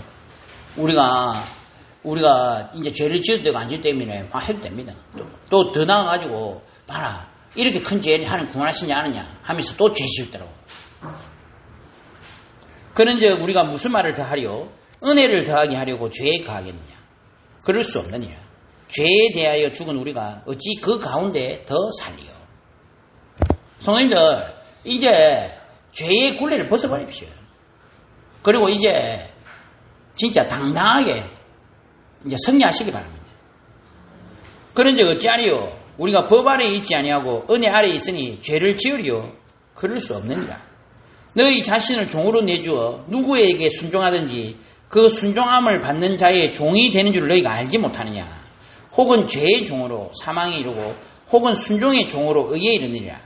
우리가 이제 죄를 지을 때가 안 지을 때문에 해도 됩니다. 또 더 나아가지고 봐라 이렇게 큰 죄를 하는 구원하시냐 하느냐 하면서 또 죄 지었더라고. 그런즉 우리가 무슨 말을 더 하리요? 은혜를 더하게 하려고 죄에 가하겠느냐? 그럴 수 없느니라. 죄에 대하여 죽은 우리가 어찌 그 가운데 더 살리요? 성도님들 이제 죄의 굴레를 벗어버립시오. 그리고 이제 진짜 당당하게 이제 승리하시기 바랍니다. 그런즉 어찌하리요? 우리가 법 아래에 있지 아니하고 은혜 아래에 있으니 죄를 지으리요? 그럴 수 없느니라. 너희 자신을 종으로 내주어 누구에게 순종하든지 그 순종함을 받는 자의 종이 되는 줄 너희가 알지 못하느냐? 혹은 죄의 종으로 사망에 이르고 혹은 순종의 종으로 의에 이르느니라.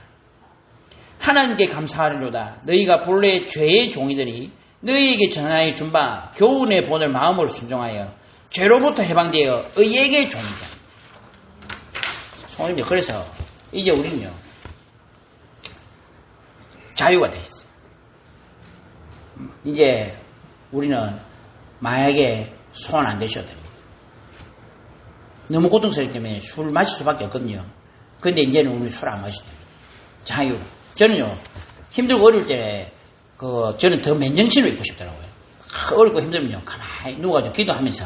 하나님께 감사하리로다. 너희가 본래 죄의 종이더니 너희에게 전하여 준 바 교훈의 본을 마음으로 순종하여 죄로부터 해방되어 의에게 종이다. 성도님들 그래서 이제 우리는요 자유가 돼 있어요. 이제 우리는 마약에 소환 안 되셔도 됩니다. 너무 고통스럽기 때문에 술 마실 수밖에 없거든요. 근데 이제는 우리 술 안 마셔도 됩니다. 자유. 저는요 힘들고 어려울 때 저는 더 맨정신으로 있고 싶더라고요. 어렵고 힘들면요 가만히 누워가지고 기도하면서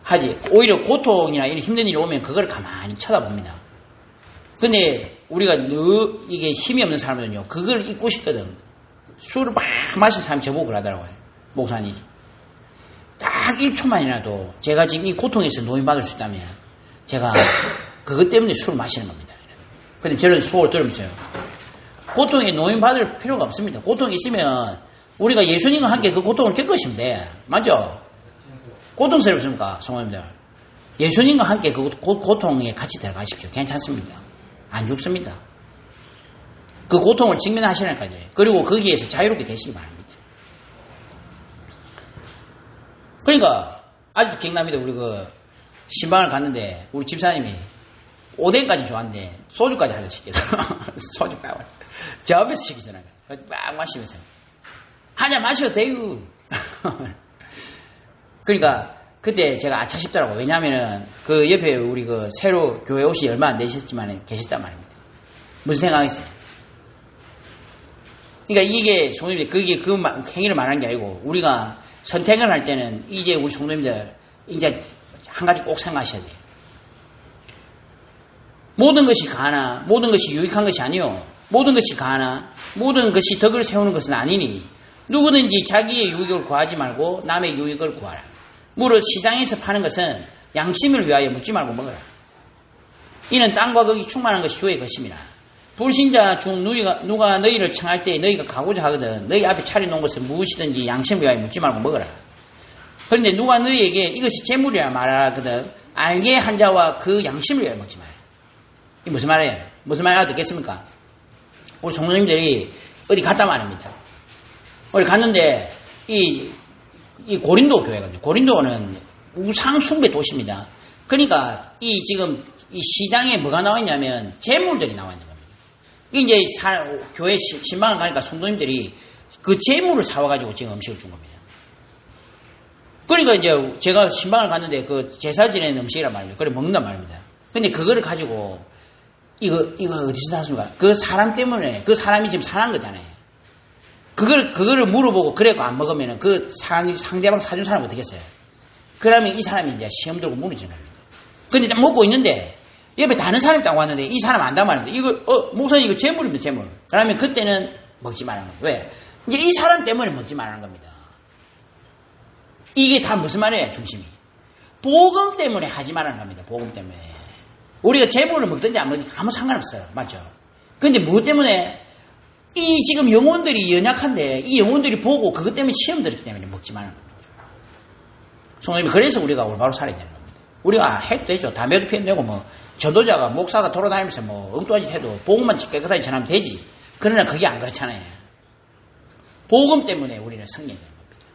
하지. 오히려 고통이나 이런 힘든 일이 오면 그걸 가만히 쳐다봅니다. 근데 우리가 이게 힘이 없는 사람들은요 그걸 잊고 싶거든. 술을 막 마신 사람이 저보고 그러더라고요. 목사님 딱 1초만이라도 제가 지금 이 고통에서 노인받을 수 있다면 제가 그것 때문에 술을 마시는 겁니다. 근데 저는 속으로 들으면서요 고통에 노인받을 필요가 없습니다. 고통이 있으면 우리가 예수님과 함께 그 고통을 겪으시면 돼. 맞죠? 고통스럽습니까? 성도님들 예수님과 함께 그 고통에 같이 들어가십시오. 괜찮습니다. 안 죽습니다. 그 고통을 직면하시라니까요. 그리고 거기에서 자유롭게 되시기 바랍니다. 그러니까 아직도 기억납니다. 우리 신방을 갔는데 우리 집사님이 오뎅까지 좋아하는데 소주까지 하나 시켰어요. 소주 까고 저 앞에서 시키잖아요. 막 마시면서 한잔 마셔도 돼요. 그러니까 그때 제가 아차 싶더라고요. 왜냐하면은 그 옆에 우리 새로 교회 옷이 얼마 안 되셨지만 계셨단 말입니다. 무슨 생각이었어요? 그러니까 이게 성도님들 그게 그 행위를 말하는 게 아니고 우리가 선택을 할 때는 이제 우리 성도님들 이제 한 가지 꼭 생각하셔야 돼요. 모든 것이 가하나 모든 것이 유익한 것이 아니요 모든 것이 가하나 모든 것이 덕을 세우는 것은 아니니 누구든지 자기의 유익을 구하지 말고 남의 유익을 구하라. 무릇 시장에서 파는 것은 양심을 위하여 묻지 말고 먹어라. 이는 땅과 거기 충만한 것이 주의 것임이라. 불신자 중 누가 너희를 청할 때 너희가 가고자 하거든 너희 앞에 차려놓은 것을 무엇이든지 양심을 위하여 묻지 말고 먹어라. 그런데 누가 너희에게 이것이 재물이라 말하거든 알게 한 자와 그 양심을 위하여 먹지 마라. 이게 무슨 말이에요? 무슨 말 알아듣겠습니까? 우리 성도님들이 어디 갔다 말입니다. 어디 갔는데 이 고린도 교회거든요. 고린도는 우상 숭배 도시입니다. 그러니까 지금 이 시장에 뭐가 나와 있냐면 재물들이 나와 있는 겁니다. 이제 교회 신방을 가니까 성도님들이 그 재물을 사와가지고 지금 음식을 준 겁니다. 그러니까 이제 제가 신방을 갔는데 그 제사 지내는 음식이란 말이에요. 그래 먹는단 말입니다. 근데 그거를 가지고 이거 어디서 샀습니까? 그 사람 때문에 그 사람이 지금 상한 거잖아요. 그거를 물어보고 그래도 안 먹으면 그 상대방 사준 사람 어떻게 했어요? 그러면 이 사람이 이제 시험 들고 무너지는 겁니다. 근데 먹고 있는데 옆에 다른 사람이 딱 왔는데 이 사람 안단 말입니다. 목사님 이거 재물입니다, 재물. 그러면 그때는 먹지 말라는 거예요. 왜? 이제 이 사람 때문에 먹지 말라는 겁니다. 이게 다 무슨 말이에요, 중심이? 복음 때문에 하지 말라는 겁니다. 복음 때문에. 우리가 재물을 먹든지 안 먹든지 아무 상관없어요. 맞죠? 근데 무엇 때문에? 이 지금 영혼들이 연약한데 이 영혼들이 보고 그것 때문에 시험 들었기 때문에 먹지 말라는 겁니다. 성도님, 그래서 우리가 올바로 살아야 되는 겁니다. 우리가 해도 되죠. 담배도 피워도 되고 뭐 전도자가 목사가 돌아다니면서 뭐 엉뚱한 짓 해도 복음만 깨끗하게 전하면 되지. 그러나 그게 안 그렇잖아요. 복음 때문에 우리는 성령이 되는 겁니다.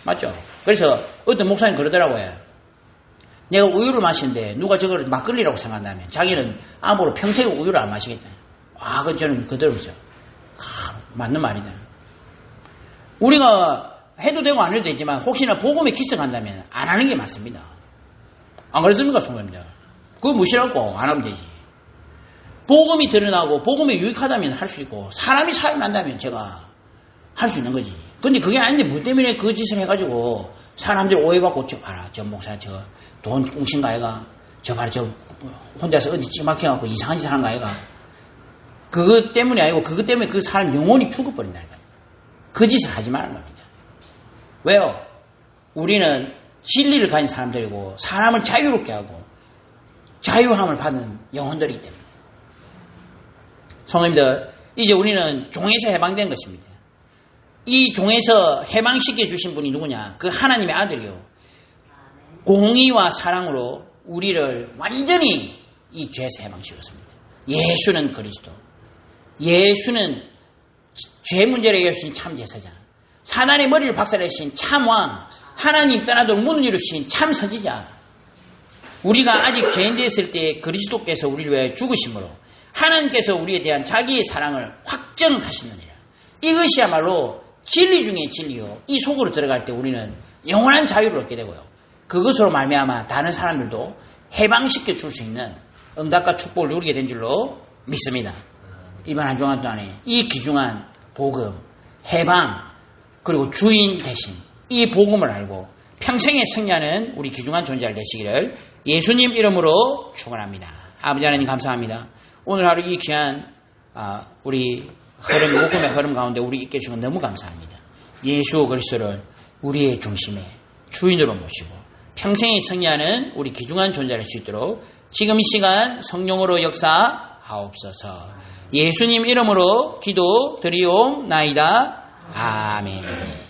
맞죠? 그래서 어떤 목사님 그러더라고요. 내가 우유를 마시는데 누가 저걸 막걸리라고 생각한다면 자기는 아무로 평생 우유를 안 마시겠다. 아, 그건 저는 그대로죠. 맞는 말이다. 우리가 해도 되고 안 해도 되지만 혹시나 복음에 기성한다면 안 하는 게 맞습니다. 안 그렇습니까, 성도님들? 그거 무시하고 안 하면 되지. 복음이 드러나고 복음에 유익하다면 할 수 있고 사람이 살아난다면 제가 할 수 있는 거지. 근데 그게 아닌데 뭐 때문에 그 짓을 해가지고 사람들 오해받고 저 봐라, 저 목사 저 돈 꽁신 거 아이가, 저 봐라 저 혼자서 어디 찌막혀갖고 이상한 짓 하는 거 아이가. 그것 때문이 아니고 그것 때문에 그 사람 영혼이 죽어버린다니까. 그 짓을 하지 말라는 겁니다. 왜요? 우리는 진리를 가진 사람들이고 사람을 자유롭게 하고 자유함을 받는 영혼들이기 때문에. 성도님들, 이제 우리는 종에서 해방된 것입니다. 이 종에서 해방시켜 주신 분이 누구냐? 그 하나님의 아들이요. 공의와 사랑으로 우리를 완전히 이 죄에서 해방시켰습니다. 예수는 그리스도. 예수는 죄 문제를 해결하신 참 제사장. 사단의 머리를 박살내신 참 왕. 하나님 떠나도록 문을 이루신 참 선지자. 우리가 아직 죄인 되었을 때 그리스도께서 우리를 위해 죽으심으로 하나님께서 우리에 대한 자기의 사랑을 확정하시느니라. 이것이야말로 진리 중에 진리요. 이 속으로 들어갈 때 우리는 영원한 자유를 얻게 되고요. 그것으로 말미암아 다른 사람들도 해방시켜 줄 수 있는 응답과 축복을 누리게 된 줄로 믿습니다. 이번 한 주간 동안에 이 귀중한 복음, 해방, 그리고 주인 대신 이 복음을 알고 평생에 승리하는 우리 귀중한 존재가 되시기를 예수님 이름으로 축원합니다. 아버지 하나님 감사합니다. 오늘 하루 이 귀한 우리 복음의 흐름 가운데 우리 있게 해주신 건 너무 감사합니다. 예수 그리스도를 우리의 중심에 주인으로 모시고 평생에 승리하는 우리 귀중한 존재가 될 수 있도록 지금 이 시간 성령으로 역사하옵소서. 예수님 이름으로 기도 드리옵나이다. 아멘.